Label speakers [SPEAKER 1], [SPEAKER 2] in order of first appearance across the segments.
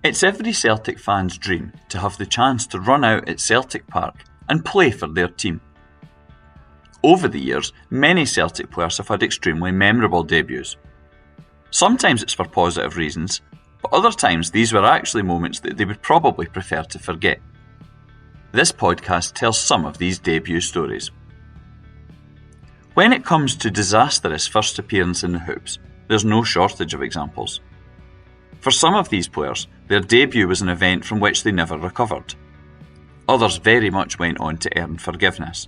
[SPEAKER 1] It's every Celtic fan's dream to have the chance to run out at Celtic Park and play for their team. Over the years, many Celtic players have had extremely memorable debuts. Sometimes it's for positive reasons, but other times these were actually moments that they would probably prefer to forget. This podcast tells some of these debut stories. When it comes to disastrous first appearance in the hoops, there's no shortage of examples. For some of these players, their debut was an event from which they never recovered. Others very much went on to earn forgiveness.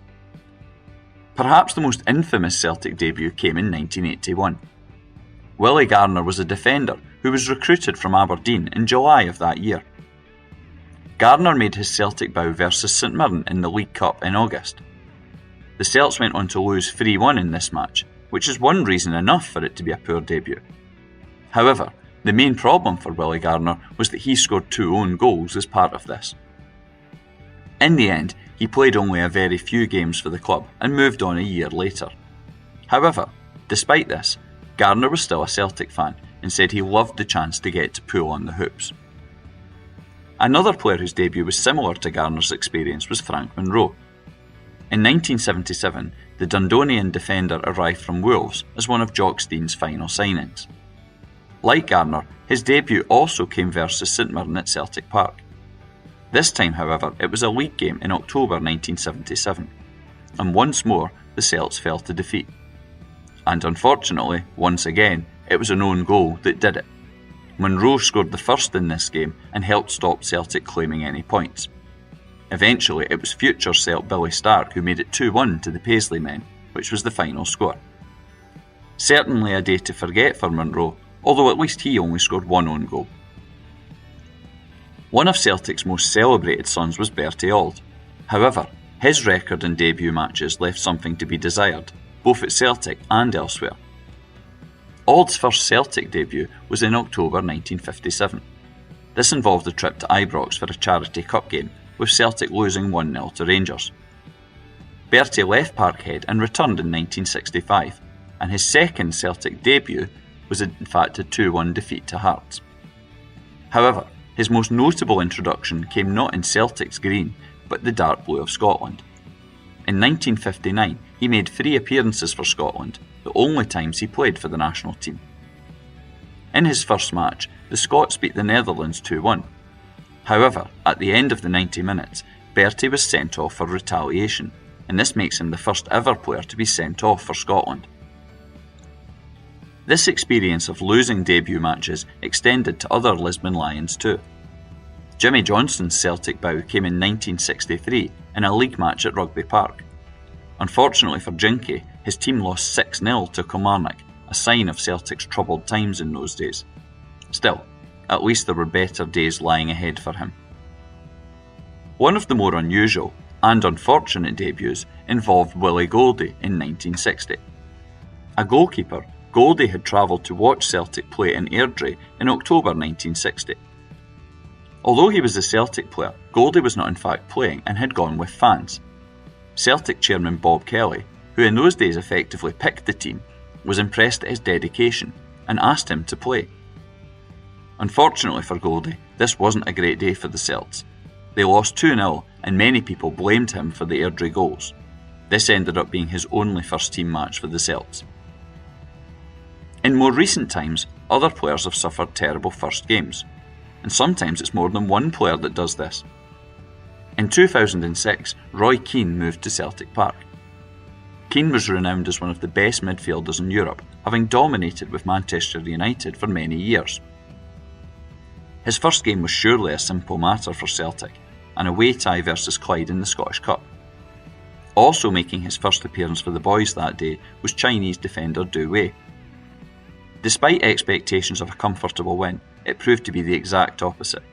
[SPEAKER 1] Perhaps the most infamous Celtic debut came in 1981. Willie Garner was a defender who was recruited from Aberdeen in July of that year. Garner made his Celtic bow versus St Mirren in the League Cup in August. The Celts went on to lose 3-1 in this match, which is one reason enough for it to be a poor debut. However, the main problem for Willie Garner was that he scored 2 own goals as part of this. In the end, he played only a very few games for the club and moved on a year later. However, despite this, Garner was still a Celtic fan and said he loved the chance to get to pull on the hoops. Another player whose debut was similar to Garner's experience was Frank Monroe. In 1977, the Dundonian defender arrived from Wolves as one of Jock Stein's final signings. Like Garner, his debut also came versus St Mirren at Celtic Park. This time, however, it was a league game in October 1977, and once more the Celts fell to defeat. And unfortunately, once again, it was an own goal that did it. Monroe scored the first in this game and helped stop Celtic claiming any points. Eventually, it was future Celt Billy Stark who made it 2-1 to the Paisley men, which was the final score. Certainly a day to forget for Monroe, although at least he only scored 1 own goal. One of Celtic's most celebrated sons was Bertie Auld. However, his record in debut matches left something to be desired, both at Celtic and elsewhere. Auld's first Celtic debut was in October 1957. This involved a trip to Ibrox for a charity cup game, with Celtic losing 1-0 to Rangers. Bertie left Parkhead and returned in 1965, and his second Celtic debut was in fact a 2-1 defeat to Hearts. However, his most notable introduction came not in Celtic's green, but the dark blue of Scotland. In 1959, he made 3 appearances for Scotland, the only times he played for the national team. In his first match, the Scots beat the Netherlands 2-1. However, at the end of the 90 minutes, Bertie was sent off for retaliation, and this makes him the first ever player to be sent off for Scotland. This experience of losing debut matches extended to other Lisbon Lions too. Jimmy Johnston's Celtic bow came in 1963 in a league match at Rugby Park. Unfortunately for Jinky, his team lost 6-0 to Kilmarnock, a sign of Celtic's troubled times in those days. Still, at least there were better days lying ahead for him. One of the more unusual and unfortunate debuts involved Willie Goldie in 1960. A goalkeeper, Goldie had travelled to watch Celtic play in Airdrie in October 1960. Although he was a Celtic player, Goldie was not in fact playing and had gone with fans. Celtic chairman Bob Kelly, who in those days effectively picked the team, was impressed at his dedication and asked him to play. Unfortunately for Goldie, this wasn't a great day for the Celts. They lost 2-0 and many people blamed him for the Airdrie goals. This ended up being his only first team match for the Celts. In more recent times, other players have suffered terrible first games, and sometimes it's more than one player that does this. In 2006, Roy Keane moved to Celtic Park. Keane was renowned as one of the best midfielders in Europe, having dominated with Manchester United for many years. His first game was surely a simple matter for Celtic, an away tie versus Clyde in the Scottish Cup. Also making his first appearance for the boys that day was Chinese defender Du Wei. Despite expectations of a comfortable win, it proved to be the exact opposite.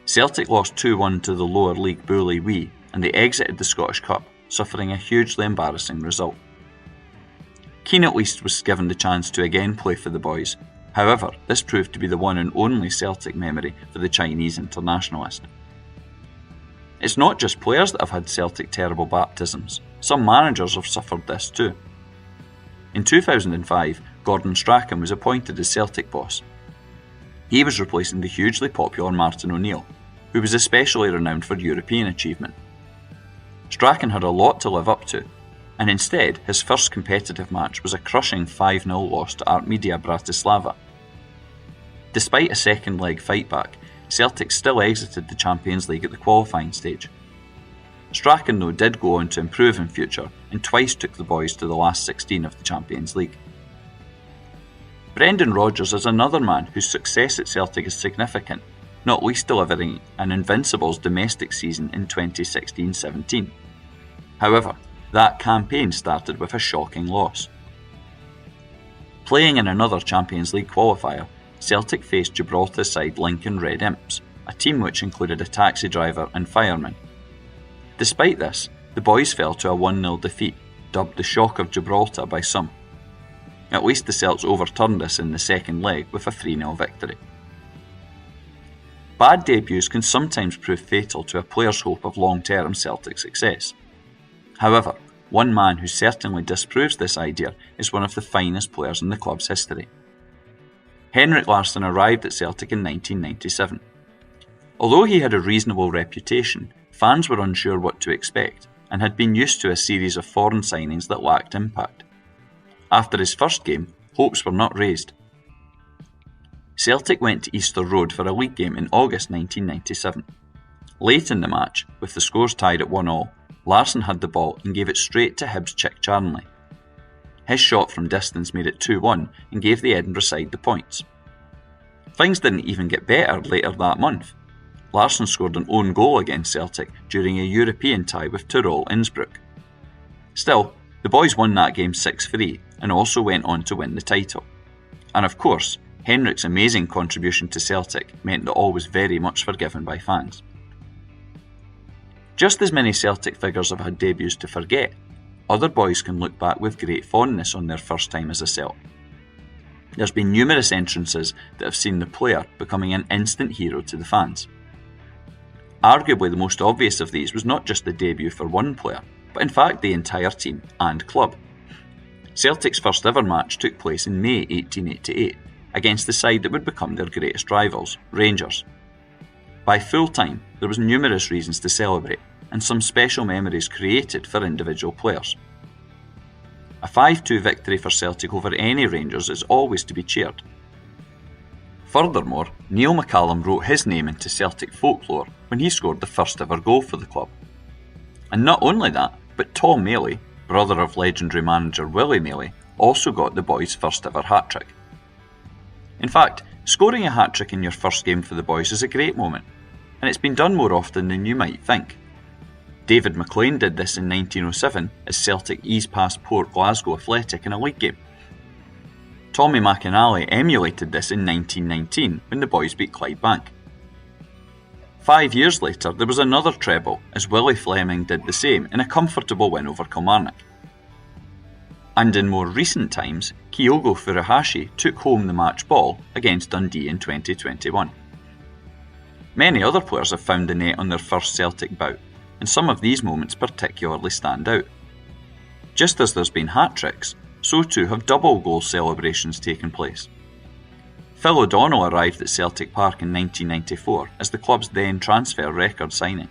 [SPEAKER 1] Celtic lost 2-1 to the lower league bully Wee, and they exited the Scottish Cup, suffering a hugely embarrassing result. Keane at least was given the chance to again play for the boys. However, this proved to be the one and only Celtic memory for the Chinese internationalist. It's not just players that have had Celtic terrible baptisms, some managers have suffered this too. In 2005, Gordon Strachan was appointed as Celtic boss. He was replacing the hugely popular Martin O'Neill, who was especially renowned for European achievement. Strachan had a lot to live up to, and instead his first competitive match was a crushing 5-0 loss to Artmedia Bratislava. Despite a second leg fightback, Celtic still exited the Champions League at the qualifying stage. Strachan though did go on to improve in future and twice took the boys to the last 16 of the Champions League. Brendan Rodgers is another man whose success at Celtic is significant, not least delivering an Invincibles domestic season in 2016-17. However, that campaign started with a shocking loss. Playing in another Champions League qualifier, Celtic faced Gibraltar side Lincoln Red Imps, a team which included a taxi driver and fireman. Despite this, the boys fell to a 1-0 defeat, dubbed the Shock of Gibraltar by some. At least the Celts overturned this in the second leg with a 3-0 victory. Bad debuts can sometimes prove fatal to a player's hope of long-term Celtic success. However, one man who certainly disproves this idea is one of the finest players in the club's history. Henrik Larsson arrived at Celtic in 1997. Although he had a reasonable reputation, fans were unsure what to expect and had been used to a series of foreign signings that lacked impact. After his first game, hopes were not raised. Celtic went to Easter Road for a league game in August 1997. Late in the match, with the scores tied at 1-1, Larsson had the ball and gave it straight to Hibs' Chick Charnley. His shot from distance made it 2-1 and gave the Edinburgh side the points. Things didn't even get better later that month. Larsson scored an own goal against Celtic during a European tie with Tirol Innsbruck. Still, the boys won that game 6-3 and also went on to win the title. And of course, Henrik's amazing contribution to Celtic meant that all was very much forgiven by fans. Just as many Celtic figures have had debuts to forget, other boys can look back with great fondness on their first time as a Celt. There's been numerous entrances that have seen the player becoming an instant hero to the fans. Arguably the most obvious of these was not just the debut for one player, but in fact the entire team and club. Celtic's first ever match took place in May 1888 against the side that would become their greatest rivals, Rangers. By full time, there was numerous reasons to celebrate and some special memories created for individual players. A 5-2 victory for Celtic over any Rangers is always to be cheered. Furthermore, Neil McCallum wrote his name into Celtic folklore when he scored the first ever goal for the club. And not only that, but Tom Maley, brother of legendary manager Willie Maley, also got the boys' first ever hat-trick. In fact, scoring a hat-trick in your first game for the boys is a great moment, and it's been done more often than you might think. David McLean did this in 1907 as Celtic eased past Port Glasgow Athletic in a league game. Tommy McInally emulated this in 1919 when the boys beat Clydebank. 5 years later there was another treble as Willie Fleming did the same in a comfortable win over Kilmarnock. And in more recent times, Kyogo Furuhashi took home the match ball against Dundee in 2021. Many other players have found the net on their first Celtic bout, and some of these moments particularly stand out. Just as there's been hat-tricks, so too have double goal celebrations taken place. Phil O'Donnell arrived at Celtic Park in 1994 as the club's then transfer record signing.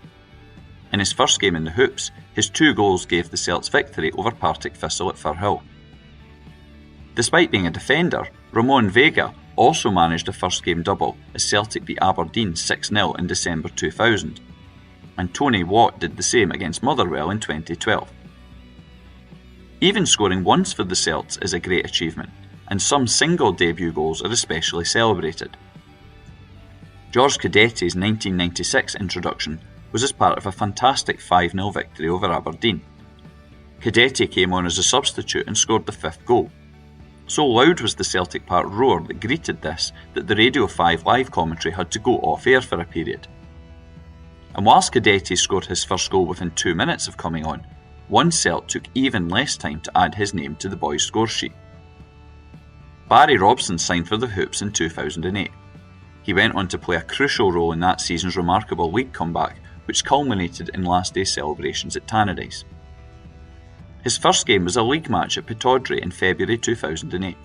[SPEAKER 1] In his first game in the Hoops, his 2 goals gave the Celts victory over Partick Thistle at Firhill. Despite being a defender, Ramon Vega also managed a first game double as Celtic beat Aberdeen 6-0 in December 2000, and Tony Watt did the same against Motherwell in 2012. Even scoring once for the Celts is a great achievement, and some single debut goals are especially celebrated. George Cadetti's 1996 introduction was as part of a fantastic 5-0 victory over Aberdeen. Cadetti came on as a substitute and scored the 5th goal. So loud was the Celtic Park roar that greeted this that the Radio 5 live commentary had to go off air for a period. And whilst Cadetti scored his first goal within 2 minutes of coming on, one Celt took even less time to add his name to the boys' score sheet. Barry Robson signed for the Hoops in 2008. He went on to play a crucial role in that season's remarkable league comeback, which culminated in last day celebrations at Tannadice. His first game was a league match at Pittodrie in February 2008.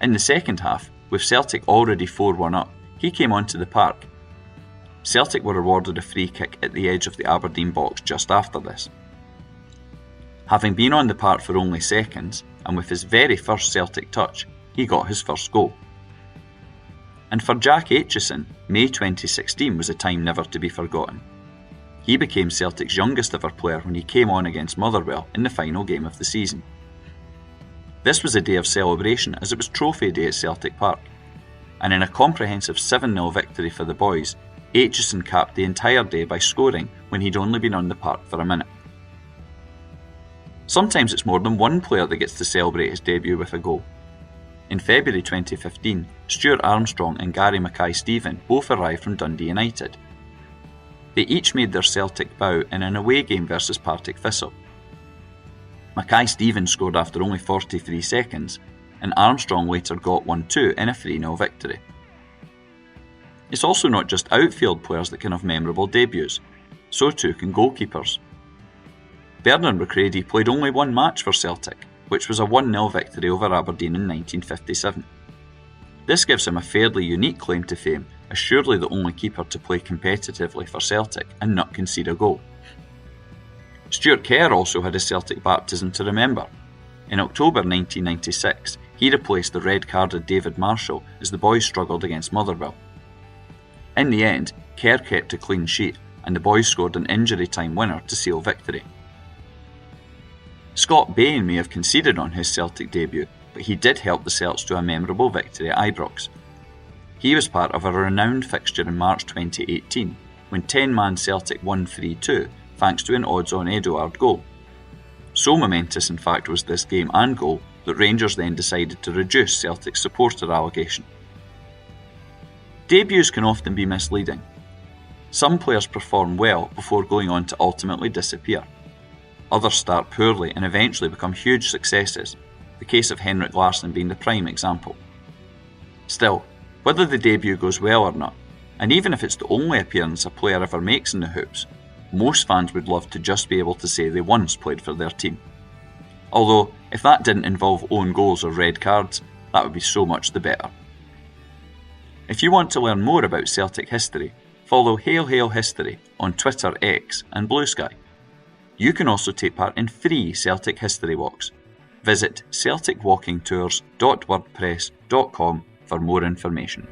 [SPEAKER 1] In the second half, with Celtic already 4-1 up, he came onto the park. Celtic were awarded a free kick at the edge of the Aberdeen box just after this. Having been on the park for only seconds, and with his very first Celtic touch, he got his first goal. And for Jack Aitchison, May 2016 was a time never to be forgotten. He became Celtic's youngest ever player when he came on against Motherwell in the final game of the season. This was a day of celebration as it was Trophy Day at Celtic Park, and in a comprehensive 7-0 victory for the boys, Aitchison capped the entire day by scoring when he'd only been on the park for a minute. Sometimes it's more than one player that gets to celebrate his debut with a goal. In February 2015, Stuart Armstrong and Gary Mackay-Steven both arrived from Dundee United. They each made their Celtic bow in an away game versus Partick Thistle. Mackay-Steven scored after only 43 seconds, and Armstrong later got 1-2 in a 3-0 victory. It's also not just outfield players that can have memorable debuts, so too can goalkeepers. Bernard McCready played only one match for Celtic, which was a 1-0 victory over Aberdeen in 1957. This gives him a fairly unique claim to fame, as surely the only keeper to play competitively for Celtic and not concede a goal. Stuart Kerr also had a Celtic baptism to remember. In October 1996, he replaced the red-carded David Marshall as the boys struggled against Motherwell. In the end, Kerr kept a clean sheet, and the boys scored an injury-time winner to seal victory. Scott Bain may have conceded on his Celtic debut, but he did help the Celts to a memorable victory at Ibrox. He was part of a renowned fixture in March 2018, when 10-man Celtic won 3-2 thanks to an odds-on Edouard goal. So momentous in fact was this game and goal that Rangers then decided to reduce Celtic's supporter allegation. Debuts can often be misleading. Some players perform well before going on to ultimately disappear. Others start poorly and eventually become huge successes, the case of Henrik Larsson being the prime example. Still, whether the debut goes well or not, and even if it's the only appearance a player ever makes in the hoops, most fans would love to just be able to say they once played for their team. Although, if that didn't involve own goals or red cards, that would be so much the better. If you want to learn more about Celtic history, follow Hail Hail History on Twitter, X and Blue Sky. You can also take part in free Celtic history walks. Visit celticwalkingtours.wordpress.com for more information.